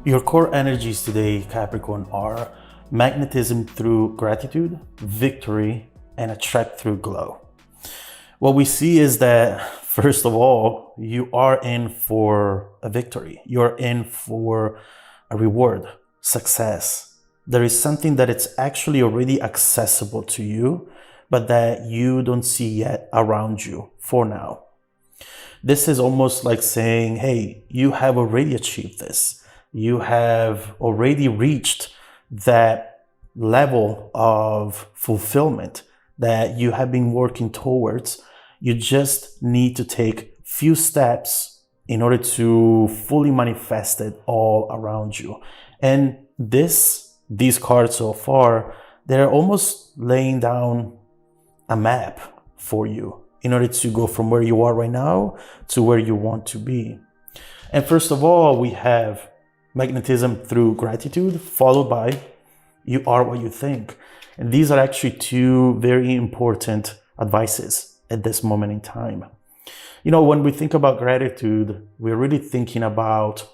Your core energies today, Capricorn, are magnetism through gratitude, victory, and attract through glow. What we see is that, first of all, you are in for a victory. You're in for a reward, success. There is something that it's actually already accessible to you, but that you don't see yet around you for now. This is almost like saying, hey, you have already achieved this. You have already reached that level of fulfillment that you have been working towards. You just need to take few steps in order to fully manifest it all around you. And these cards so far, they're almost laying down a map for you in order to go from where you are right now to where you want to be. And first of all, we have magnetism through gratitude, followed by you are what you think. And these are actually two very important advices at this moment in time. You know, when we think about gratitude, we're really thinking about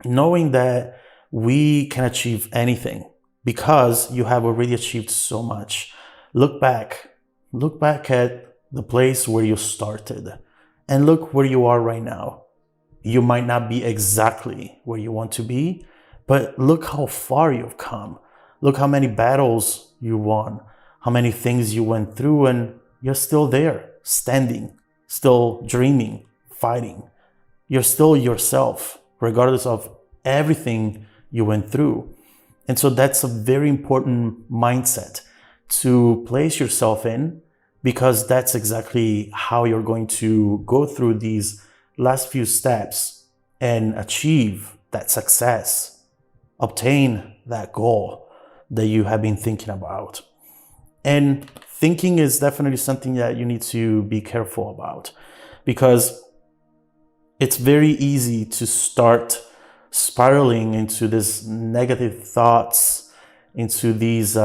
knowing that we can achieve anything because you have already achieved so much. Look back at the place where you started and look where you are right now. You might not be exactly where you want to be, but look how far you've come. Look how many battles you won, how many things you went through, and you're still there, standing, still dreaming, fighting. You're still yourself, regardless of everything you went through. And so that's a very important mindset to place yourself in, because that's exactly how you're going to go through these last few steps and achieve that success, obtain that goal that you have been thinking about. And thinking is definitely something that you need to be careful about, because it's very easy to start spiraling into these negative thoughts, into these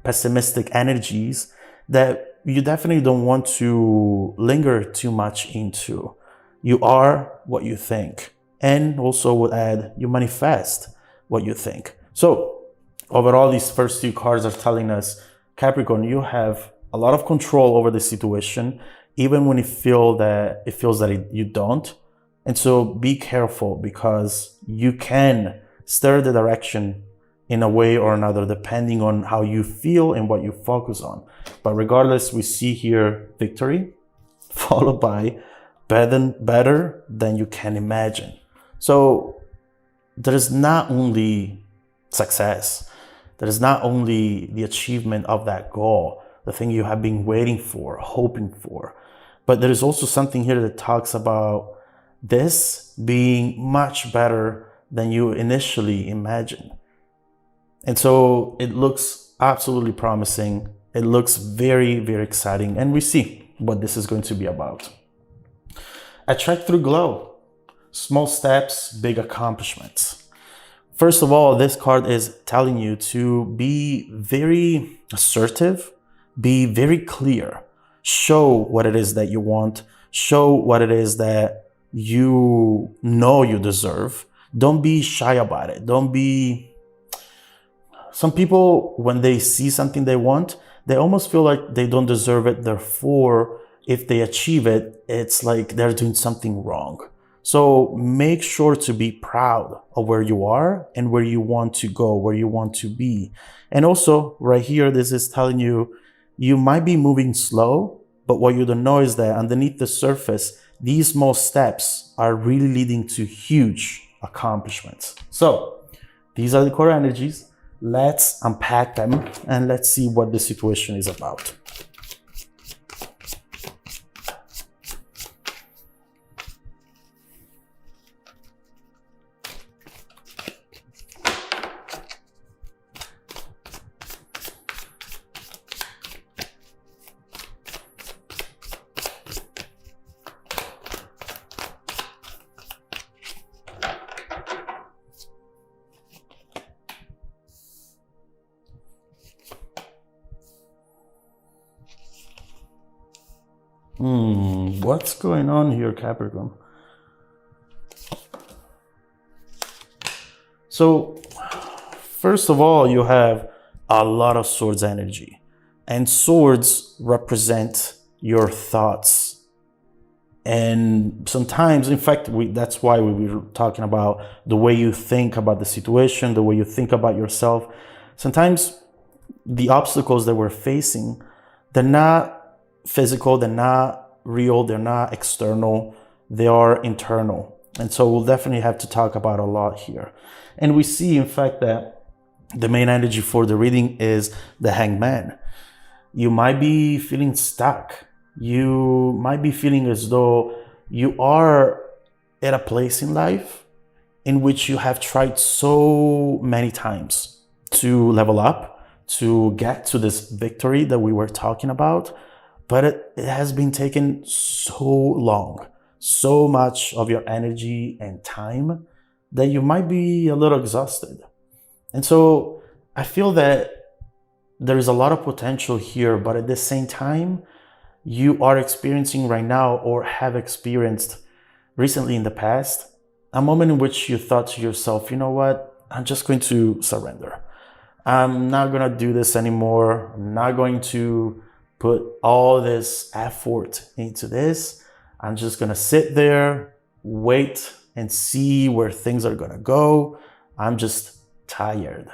pessimistic energies that you definitely don't want to linger too much into. You are what you think. And also would add, you manifest what you think. So overall, these first two cards are telling us, Capricorn, you have a lot of control over the situation, even when you feel that you don't. And so be careful, because you can steer the direction in a way or another, depending on how you feel and what you focus on. But regardless, we see here victory, followed by better than you can imagine. So there is not only success, there is not only the achievement of that goal, the thing you have been waiting for, hoping for, but there is also something here that talks about this being much better than you initially imagined. And so it looks absolutely promising. It looks very, very exciting. And we see what this is going to be about. Attract through glow. Small steps, big accomplishments. First of all, this card is telling you to be very assertive, be very clear. Show what it is that you want. Show what it is that you know you deserve. Don't be shy about it. Some people, when they see something they want, they almost feel like they don't deserve it. Therefore, if they achieve it, it's like they're doing something wrong. So make sure to be proud of where you are and where you want to go, where you want to be. And also right here, this is telling you, you might be moving slow, but what you don't know is that underneath the surface, these small steps are really leading to huge accomplishments. So these are the core energies. Let's unpack them and let's see what the situation is about. What's going on here, Capricorn? So first of all, you have a lot of swords energy, and swords represent your thoughts. And sometimes, in fact, that's why we were talking about the way you think about the situation, the way you think about yourself. Sometimes the obstacles that we're facing, they're not physical, they're not real, they're not external, they are internal. And so we'll definitely have to talk about a lot here. And we see, in fact, that the main energy for the reading is the Hangman. You might be feeling stuck. You might be feeling as though you are at a place in life in which you have tried so many times to level up, to get to this victory that we were talking about, but it has been taking so long, so much of your energy and time that you might be a little exhausted. And so I feel that there is a lot of potential here, but at the same time, you are experiencing right now or have experienced recently in the past a moment in which you thought to yourself, you know what, I'm just going to surrender. I'm not going to do this anymore. I'm not going to put all this effort into this. I'm just going to sit there, wait and see where things are going to go. I'm just tired.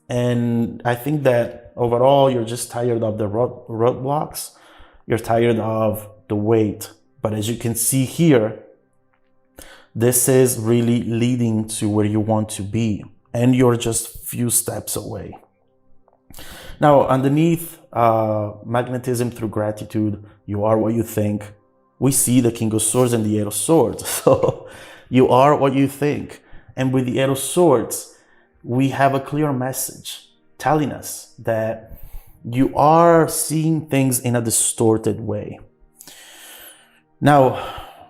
And I think that overall, you're just tired of the roadblocks. You're tired of the wait. But as you can see here, this is really leading to where you want to be. And you're just few steps away. Now, underneath magnetism through gratitude, you are what you think. We see the King of Swords and the Eight of Swords. So you are what you think. And with the Eight of Swords, we have a clear message telling us that you are seeing things in a distorted way. Now,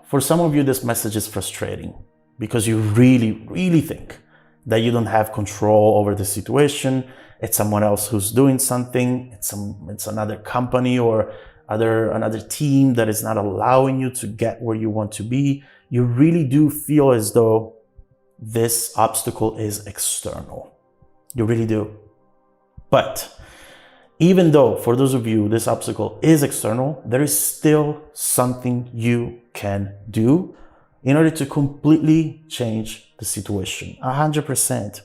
for some of you, this message is frustrating because you really, really think that you don't have control over the situation. It's someone else who's doing something. It's another company or another team that is not allowing you to get where you want to be. You really do feel as though this obstacle is external. You really do. But even though for those of you this obstacle is external, there is still something you can do in order to completely change the situation, 100%.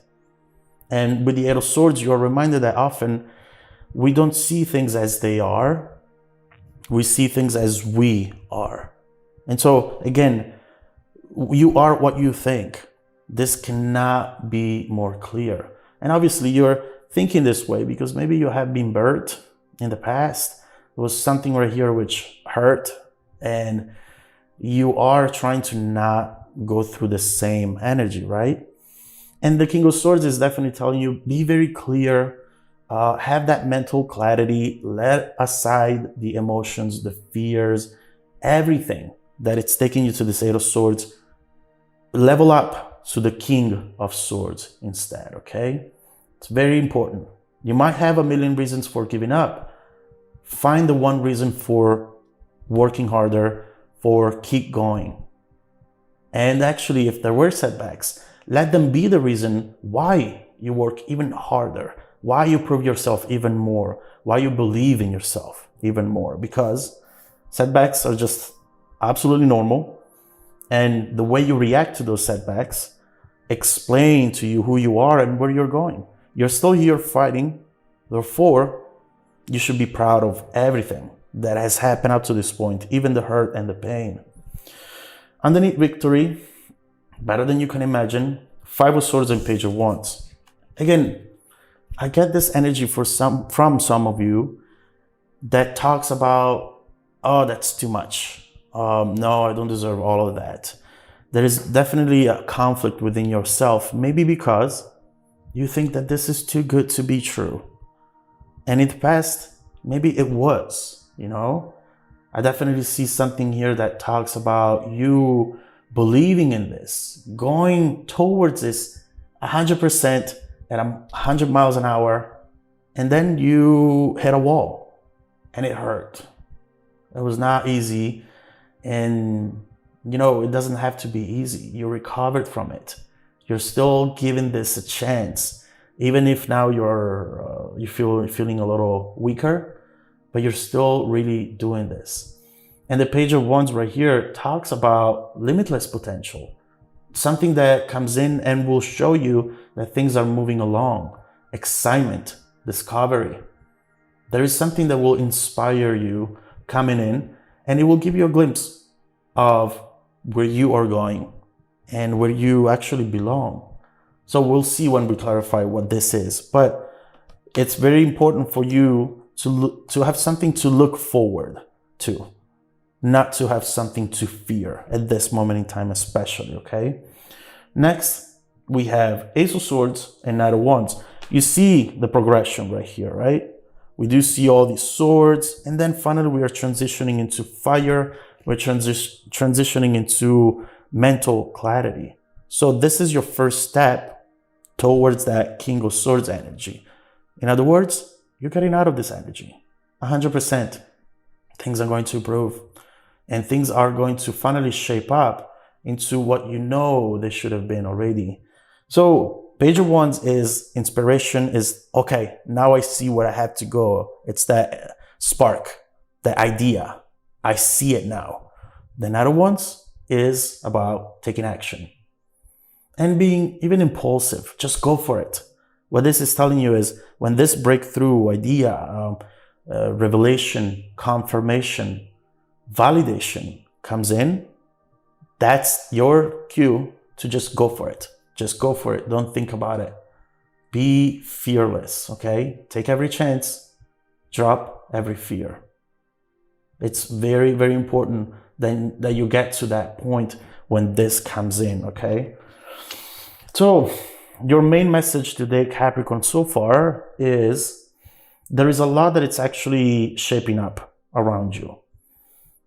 And with the Eight of Swords, you are reminded that often we don't see things as they are. We see things as we are. And so again, you are what you think. This cannot be more clear. And obviously you're thinking this way because maybe you have been burnt in the past. There was something right here which hurt, and you are trying to not go through the same energy, right? And the King of Swords is definitely telling you, be very clear, have that mental clarity, let aside the emotions, the fears, everything that it's taking you to this Eight of Swords. Level up to the King of Swords instead, okay? It's very important. You might have a million reasons for giving up. Find the one reason for working harder, for keep going. And actually, if there were setbacks, let them be the reason why you work even harder, why you prove yourself even more, why you believe in yourself even more, because setbacks are just absolutely normal. And the way you react to those setbacks explain to you who you are and where you're going. You're still here fighting. Therefore, you should be proud of everything that has happened up to this point, even the hurt and the pain. Underneath victory, better than you can imagine, Five of Swords and Page of Wands. Again, I get this energy from some of you that talks about, oh, that's too much. No, I don't deserve all of that. There is definitely a conflict within yourself, maybe because you think that this is too good to be true. And in the past, maybe it was, you know? I definitely see something here that talks about you believing in this, going towards this 100% at 100 miles an hour, and then you hit a wall and it hurt. It was not easy. And, you know, it doesn't have to be easy. You recovered from it. You're still giving this a chance, even if now feeling a little weaker, but you're still really doing this. And the Page of Wands right here talks about limitless potential, something that comes in and will show you that things are moving along, excitement, discovery. There is something that will inspire you coming in, and it will give you a glimpse of where you are going and where you actually belong. So we'll see when we clarify what this is, but it's very important for you to have something to look forward to, not to have something to fear at this moment in time, especially, okay? Next, we have Ace of Swords and Knight of Wands. You see the progression right here, right? We do see all these swords, and then finally we are transitioning into fire. We're transitioning into mental clarity. So this is your first step towards that King of Swords energy. In other words, you're getting out of this energy. 100%. Things are going to improve, and things are going to finally shape up into what you know they should have been already. So Page of Wands is inspiration, is okay, now I see where I have to go. It's that spark, that idea. I see it now. The Knight of Wands is about taking action and being even impulsive. Just go for it. What this is telling you is when this breakthrough idea, revelation, confirmation, validation comes in, that's your cue to just go for it. Just go for it. Don't think about it. Be fearless, okay? Take every chance. Drop every fear. It's very, very important that you get to that point when this comes in, okay? So your main message today, Capricorn, so far is there is a lot that it's actually shaping up around you.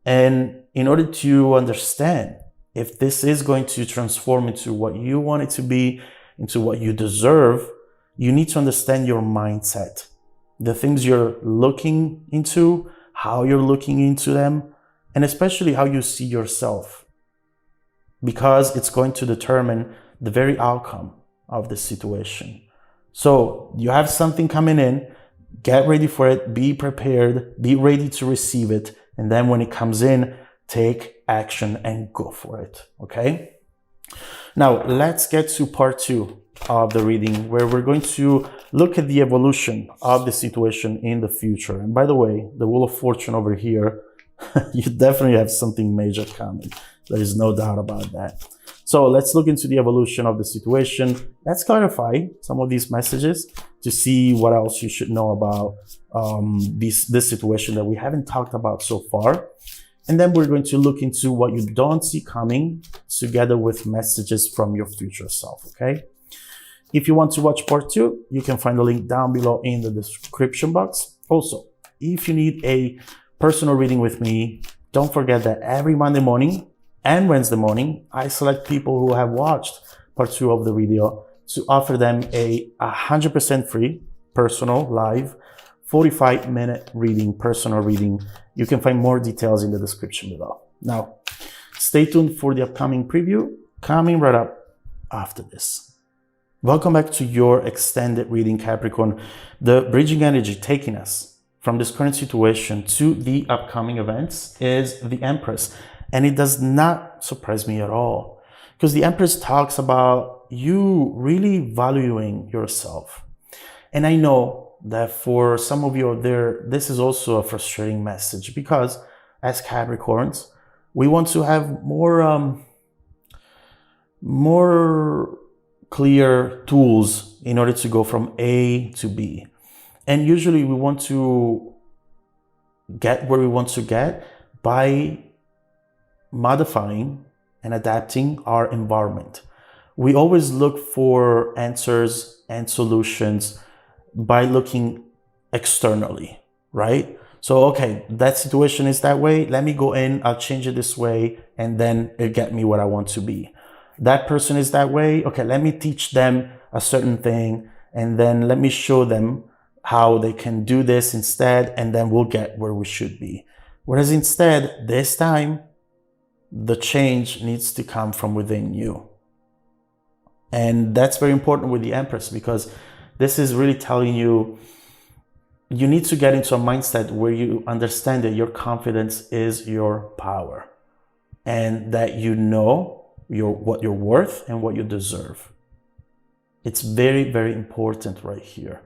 And in order to understand if this is going to transform into what you want it to be, into what you deserve, you need to understand your mindset, the things you're looking into, how you're looking into them, and especially how you see yourself, because it's going to determine the very outcome of the situation. So you have something coming in, get ready for it, be prepared, be ready to receive it, and then when it comes in, take action and go for it, okay? Now, let's get to part 2 of the reading, where we're going to look at the evolution of the situation in the future. And by the way, the Wheel of Fortune over here, you definitely have something major coming. There is no doubt about that. So let's look into the evolution of the situation. Let's clarify some of these messages to see what else you should know about this situation that we haven't talked about so far. And then we're going to look into what you don't see coming, together with messages from your future self, okay? If you want to watch part 2, you can find the link down below in the description box. Also, if you need a personal reading with me, don't forget that every Monday morning and Wednesday morning, I select people who have watched part 2 of the video to offer them a 100% free, personal, live, 45-minute reading, personal reading. You can find more details in the description below. Now, stay tuned for the upcoming preview coming right up after this. Welcome back to your extended reading, Capricorn. The bridging energy taking us from this current situation to the upcoming events is the Empress. And it does not surprise me at all, because the Empress talks about you really valuing yourself. And I know that for some of you out there, this is also a frustrating message, because as Capricorns, we want to have more clear tools in order to go from A to B. And usually we want to get where we want to get by modifying and adapting our environment. We always look for answers and solutions by looking externally, right? So, okay, that situation is that way. Let me go in, I'll change it this way, and then it'll get me what I want to be. That person is that way. Okay, let me teach them a certain thing, and then let me show them how they can do this instead, and then we'll get where we should be. Whereas instead, this time, the change needs to come from within you. And that's very important with the Empress, because this is really telling you, you need to get into a mindset where you understand that your confidence is your power, and that you know what you're worth and what you deserve. It's very, very important right here.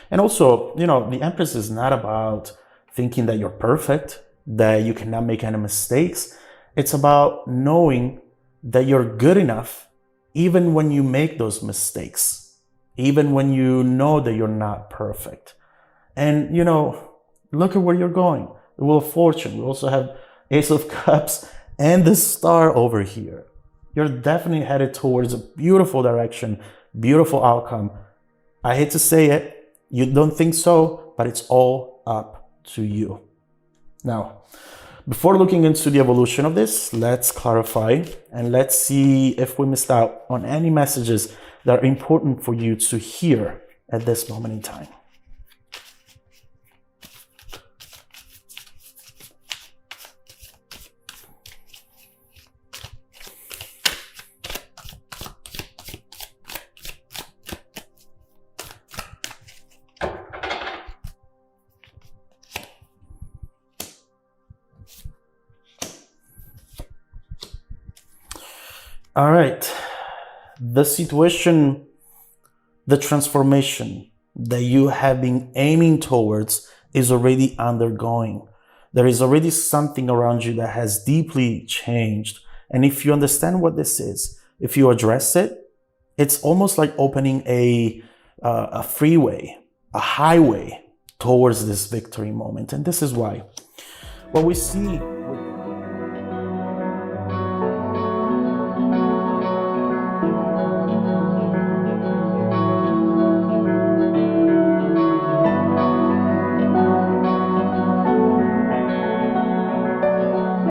And also, the Empress is not about thinking that you're perfect, that you cannot make any mistakes. It's about knowing that you're good enough even when you make those mistakes, even when you know that you're not perfect. And, look at where you're going. The Wheel of Fortune. We also have Ace of Cups and the Star over here. You're definitely headed towards a beautiful direction, beautiful outcome. I hate to say it, you don't think so, but it's all up to you. Now, before looking into the evolution of this, let's clarify and let's see if we missed out on any messages that are important for you to hear at this moment in time. All right, the situation, the transformation that you have been aiming towards is already undergoing. There is already something around you that has deeply changed. And if you understand what this is, if you address it, it's almost like opening a freeway, a highway towards this victory moment. And this is why. What we see